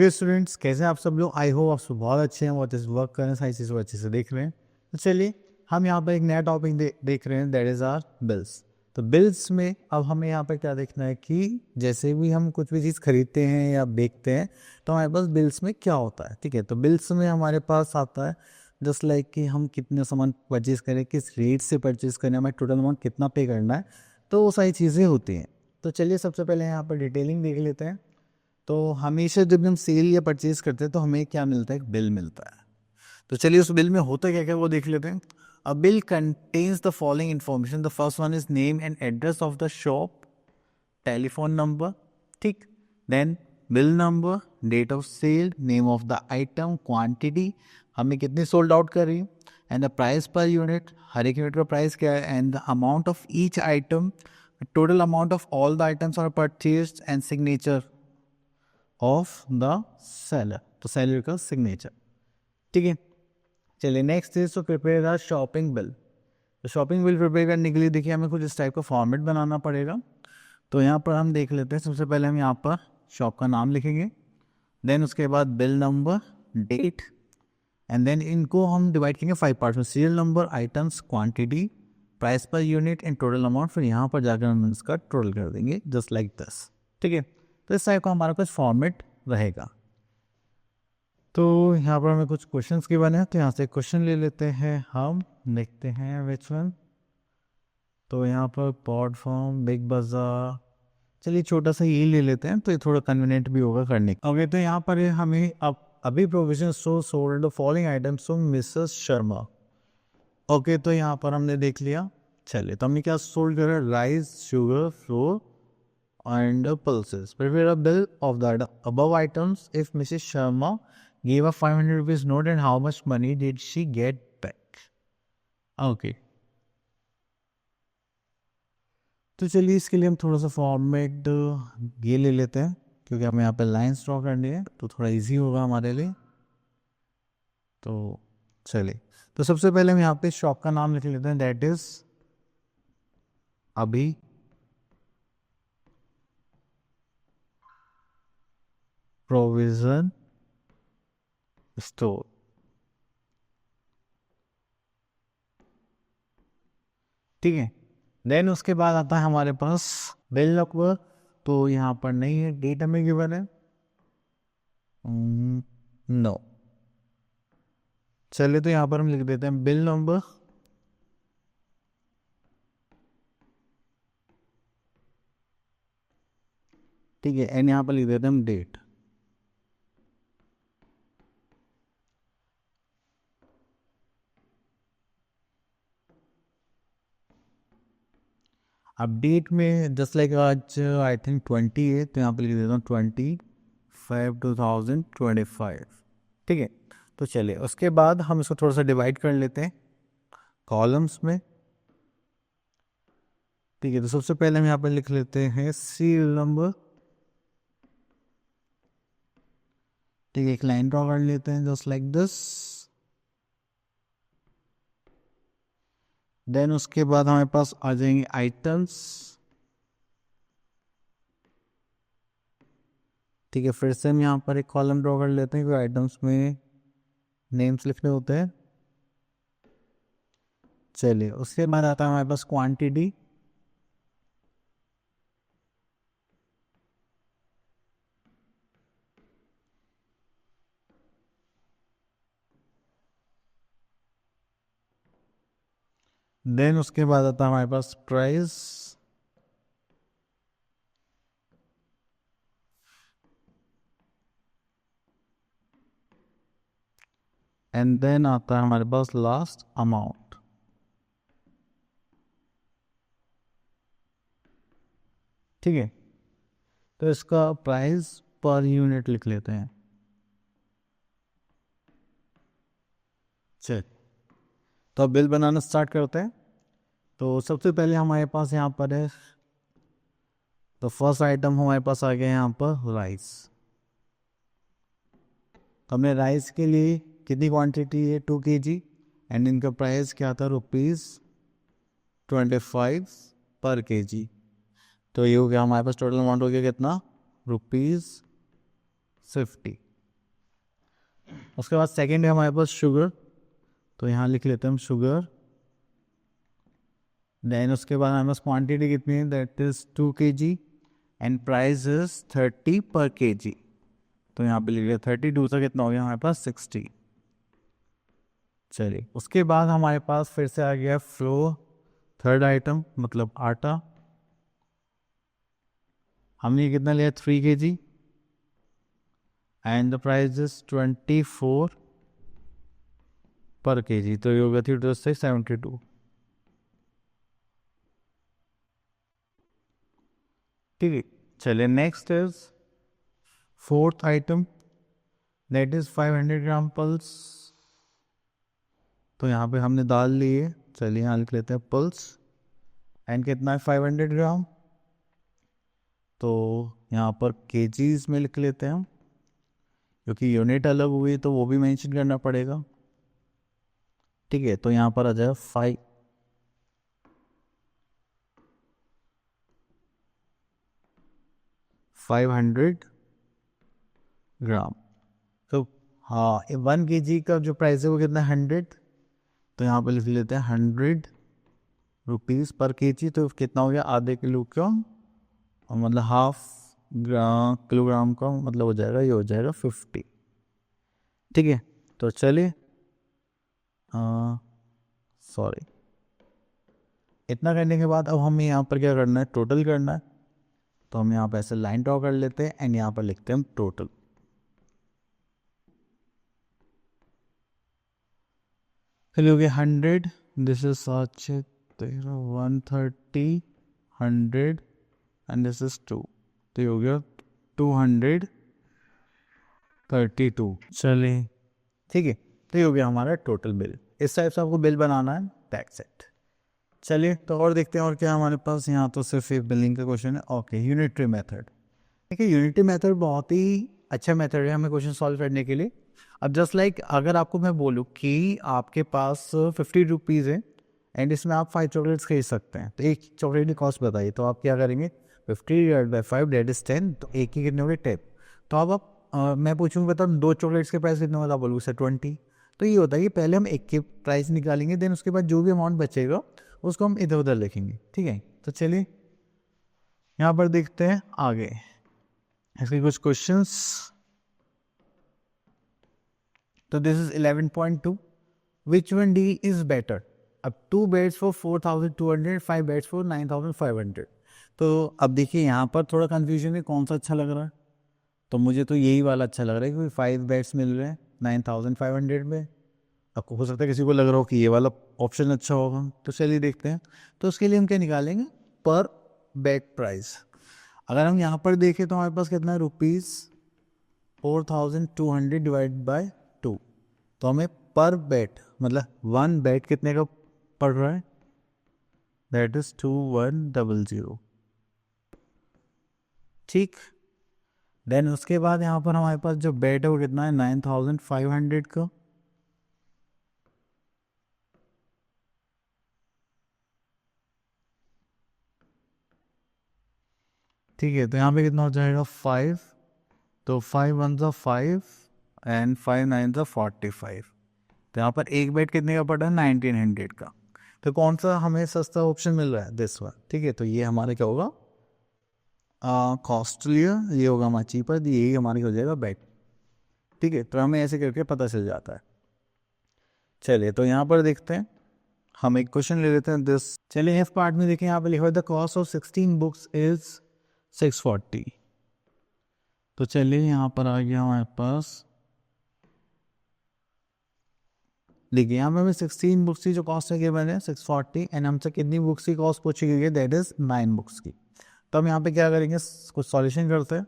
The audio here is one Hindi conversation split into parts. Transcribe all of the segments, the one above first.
ओके स्टूडेंट्स, कैसे हैं आप सब लोग? आई होप आप सब बहुत अच्छे हैं, बहुत वर्क कर रहे हैं, सारी चीज़ को अच्छे से देख रहे हैं। तो चलिए हम यहाँ पर एक नया टॉपिक देख रहे हैं, दैट इज़ आर बिल्स। तो बिल्स में अब हमें यहाँ पर क्या देखना है कि जैसे भी हम कुछ भी चीज़ खरीदते हैं या बेचते हैं तो हमारे पास बिल्स में क्या होता है। ठीक है, तो बिल्स में हमारे पास आता है जस्ट लाइक कि हम कितने सामान परचेज़ करें, किस रेट से परचेज़ करें, हमें टोटल अमाउंट कितना पे करना है, तो वो सारी चीज़ें होती हैं। तो चलिए सबसे पहले यहाँ पर डिटेलिंग देख लेते हैं। तो हमेशा जब हम सेल या परचेज करते हैं तो हमें क्या मिलता है? एक बिल मिलता है। तो चलिए उस बिल में होता क्या क्या वो देख लेते हैं। A bill contains the following information. The first one is name and address of the shop, telephone number, ठीक। Then bill number, date of sale, name of the item, quantity, हमें कितनी सोल्ड आउट कर रही है, and the price per unit, हर एक यूनिट का प्राइस क्या है, and the amount of each item, total amount of all the items are purchased, and signature of the seller, तो सेलर का सिग्नेचर। ठीक है, चलिए next is to prepare the shopping bill. तो शॉपिंग बिल प्रिपेयर करने के लिए देखिए हमें कुछ इस टाइप का फॉर्मेट बनाना पड़ेगा। तो यहाँ पर हम देख लेते हैं, सबसे पहले हम यहाँ पर शॉप का नाम लिखेंगे, देन उसके बाद bill number, date, and then इनको हम डिवाइड करेंगे 5 पार्ट्स में, serial number, items, quantity, price per unit and total amount. फिर यहाँ पर जाकर हम इसका टोटल कर देंगे जस्ट लाइक दिस। ठीक है, तो इस टाइप का हमारा कुछ फॉर्मेट रहेगा। तो यहाँ पर हमें कुछ क्वेश्चंस के बने हैं, तो यहाँ से क्वेश्चन ले लेते हैं, हम देखते हैं विच वन। तो यहाँ पर पॉड फॉर्म, बिग बाजार, चलिए छोटा सा ये ले लेते हैं, तो ये थोड़ा कन्वीनियंट भी होगा करने का। ओके, तो यहाँ पर हमें अब अभी provision so sold the following items to Mrs Sharma. Okay, तो यहाँ पर हमने देख लिया। चलिए तो हमने क्या सोल्ड करा? Rice, sugar, floor and pulses. Prepare a bill of the above items if Mrs. Sharma gave a 500 rupees note, and how much money did she get back? Okay. तो चलिए इसके लिए हम थोड़ा सा फॉर्मेट ये ले लेते हैं, क्योंकि हमें यहाँ पे लाइन्स ड्रॉ करनी है तो थोड़ा इजी होगा हमारे लिए। तो चलिए, तो सबसे पहले हम यहाँ पे शॉप का नाम लिख लेते हैं, दैट इज अभी प्रोविजन स्टोर। ठीक है, देन उसके बाद आता है हमारे पास बिल नंबर। तो यहाँ पर नहीं है, डेट हमें गिवन है, नो। चलिए तो यहाँ पर हम लिख देते हैं बिल नंबर, ठीक है, एंड यहाँ पर लिख देते हैं हम डेट। अब डेट में जस्ट लाइक आज आई थिंक 20 है, तो यहाँ पर लिख देता हूँ 25/2025। ठीक है, तो चलिए उसके बाद हम इसको थोड़ा सा डिवाइड कर लेते हैं कॉलम्स में। ठीक है, तो सबसे पहले हम यहाँ पर लिख लेते हैं सीरियल नंबर। ठीक है, एक लाइन ड्रॉ कर लेते हैं जस्ट लाइक दिस। देन उसके बाद हमारे पास आ जाएंगे आइटम्स। ठीक है, फिर से हम यहाँ पर एक कॉलम ड्रॉ कर लेते हैं, क्योंकि आइटम्स में नेम्स लिखने होते हैं। चलिए उसके बाद आता है हमारे पास क्वांटिटी। देन उसके बाद आता है हमारे पास प्राइस। एंड देन आता है हमारे पास लास्ट अमाउंट। ठीक है, तो इसका प्राइस पर यूनिट लिख लेते हैं। चल, तो अब बिल बनाना स्टार्ट करते हैं। तो सबसे पहले हमारे पास यहाँ पर है, तो फर्स्ट आइटम हमारे पास आ गया यहाँ पर राइस। तो हमने राइस के लिए कितनी क्वांटिटी है? 2 kg, एंड इनका प्राइस क्या था? ₹25 पर kg। तो ये हो गया हमारे पास, टोटल अमाउंट हो गया कितना? ₹50। उसके बाद सेकंड है हमारे पास शुगर, तो यहाँ लिख लेते हैं हम शुगर। देन उसके बाद हमारे पास क्वांटिटी कितनी है, that is 2 kg and price is 30 पर kg। तो यहाँ पे लिख लिया 32 से कितना हो गया हमारे पास 60। चलिए उसके बाद हमारे पास फिर से आ गया फ्लोर, थर्ड आइटम मतलब आटा। हमने ये कितना लिया 3 kg and the price is 24 पर kg। तो ये होगा 3 से 72। ठीक है, चलिए next is fourth item, that is 500 gram pulse. तो यहाँ पे हमने दाल ली है, चलिए यहाँ लिख लेते हैं पल्स एंड कितना है 500 ग्राम। तो यहाँ पर केजीज में लिख लेते हैं हम, क्योंकि यूनिट अलग हुई तो वो भी मेंशन करना पड़ेगा। ठीक है, तो यहाँ पर आ जाएगा 500 ग्राम। तो हाँ 1 kg का जो प्राइस है वो कितना है 100। तो यहाँ पे लिख लेते हैं 100 रुपीज़ पर kg। तो कितना हो गया, आधे किलो का और मतलब हाफ किलोग्राम का मतलब हो जाएगा, ये हो जाएगा 50। ठीक है, तो चलिए सॉरी, इतना करने के बाद अब हमें यहाँ पर क्या करना है, टोटल करना है। तो हम यहाँ पर ऐसे लाइन ड्रॉ कर लेते हैं एंड यहाँ पर लिखते हैं हम टोटल। फिर हो गया 100, this is 130, 100 and this is 2। तो ये हो गया 232। चलिए ठीक है, तो ये हो गया हमारा टोटल बिल। इस टाइप से आपको बिल बनाना है, दैट्स इट। चलिए तो और देखते हैं और क्या हमारे पास। यहाँ तो सिर्फ एक बिलिंग का क्वेश्चन है। Okay, unitary method. देखिए यूनिटरी मेथड बहुत ही अच्छा मेथड है हमें क्वेश्चन सॉल्व करने के लिए। अब जस्ट लाइक अगर आपको मैं बोलूँ कि आपके पास 50 रुपीज़ है एंड इसमें आप 5 चॉकलेट्स खरीद सकते हैं, तो एक चॉकलेट की कॉस्ट बताइए, तो आप क्या करेंगे 50/5 दैट इज 10। तो एक की कितने हो गए 10। तो अब आप मैं पूछूंगा बता 2 चॉकलेट्स के प्राइस कितने होगा, आप बोलोगे सर 20। तो ये होता है कि पहले हम एक के प्राइस निकालेंगे, देन उसके बाद जो भी अमाउंट बचेगा उसको हम इधर उधर लिखेंगे। ठीक है, तो चलिए यहाँ पर देखते हैं आगे इसके कुछ क्वेश्चंस। तो this is 11.2, which one D is better. अब 2 बेड्स फॉर 4,200, 5 बेड्स फॉर 9,500। तो अब देखिए यहाँ पर थोड़ा कंफ्यूजन है कौन सा अच्छा लग रहा है। तो मुझे तो यही वाला अच्छा लग रहा है क्योंकि 5 बेड्स मिल रहे हैं 9,500 में। आपको हो सकता है किसी को लग रहा हो कि ये वाला ऑप्शन अच्छा होगा, तो चलिए देखते हैं। तो उसके लिए हम क्या निकालेंगे, पर बेड प्राइस। अगर हम यहाँ पर देखें तो हमारे पास कितना है ₹4,200 डिवाइड बाय 2। तो हमें पर बेड मतलब 1 बेड कितने का पड़ रहा है, दैट इज 2100। ठीक, देन उसके बाद यहाँ पर हमारे पास जो बेड है वो कितना है 9,500 का। ठीक है, तो यहाँ पे कितना हो जाएगा 5। तो 5 1 ज़ा 5 एंड 5 9 ज़ा 45। तो यहाँ पर एक बेड कितने का पड़ा है 1900 का। तो कौन सा हमें सस्ता ऑप्शन मिल रहा है, दिस वन। ठीक है, तो ये हमारे क्या होगा कॉस्टलियर, ये होगा हमारा चीपर, यही हमारी हो जाएगा बेड। ठीक है, तो हमें ऐसे करके पता चल जाता है। चलिए तो यहाँ पर देखते हैं, हम एक क्वेश्चन ले लेते हैं दिस। चलिए इस पार्ट में देखें, यहाँ पर लिखा हुआ the cost of 16 books is 640। तो चलिए यहाँ पर आ गया हमारे पास, देखिए यहाँ पे हमें 16 बुक्स की जो कॉस्ट है गिवन है 640 एंड हमसे कितनी बुक्स की कॉस्ट पूछी गई है, दैट इज 9 बुक्स की। तो हम यहाँ पे क्या करेंगे, कुछ सॉल्यूशन करते हैं।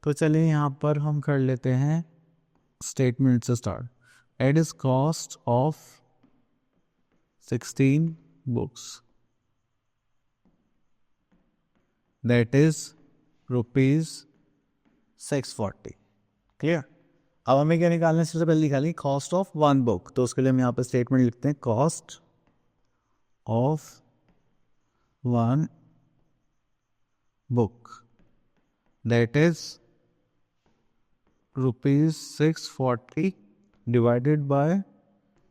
तो चलिए यहाँ पर हम कर लेते हैं स्टेटमेंट से start. At is cost of 16 books that is ₹640। Clear. अब हमें क्या निकालना है, सबसे पहले निकालेंगे कॉस्ट ऑफ 1 बुक। तो उसके लिए हम यहाँ पर स्टेटमेंट लिखते हैं cost of 1 book that is ₹640 divided by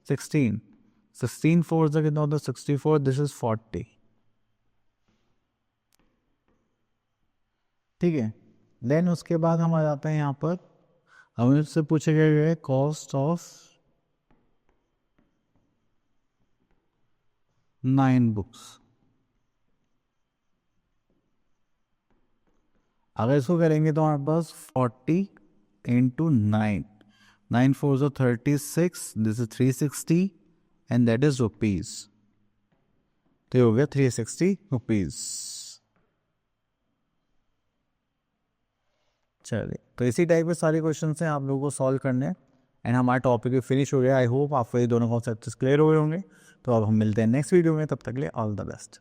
16, 16 four से कितना होता है 64, दिस इज 40। ठीक है, देन उसके बाद हम आ जाते हैं यहाँ पर, हमें उससे पूछे गए कॉस्ट ऑफ 9 बुक्स। अगर इसको करेंगे तो हमारे पास 40 इंटू 9, 9 फोर जो 36, this is 360 and that is rupees. तो ये हो गया 360 रुपीज। चलिए, तो इसी टाइप के सारे क्वेश्चन हैं आप लोगों को सॉल्व करने हैं एंड हमारा टॉपिक भी फिनिश हो गया। आई होप आपको ये दोनों कॉन्सेप्ट्स क्लियर हो गए होंगे। तो अब हम मिलते हैं नेक्स्ट वीडियो में, तब तक के लिए ऑल द बेस्ट।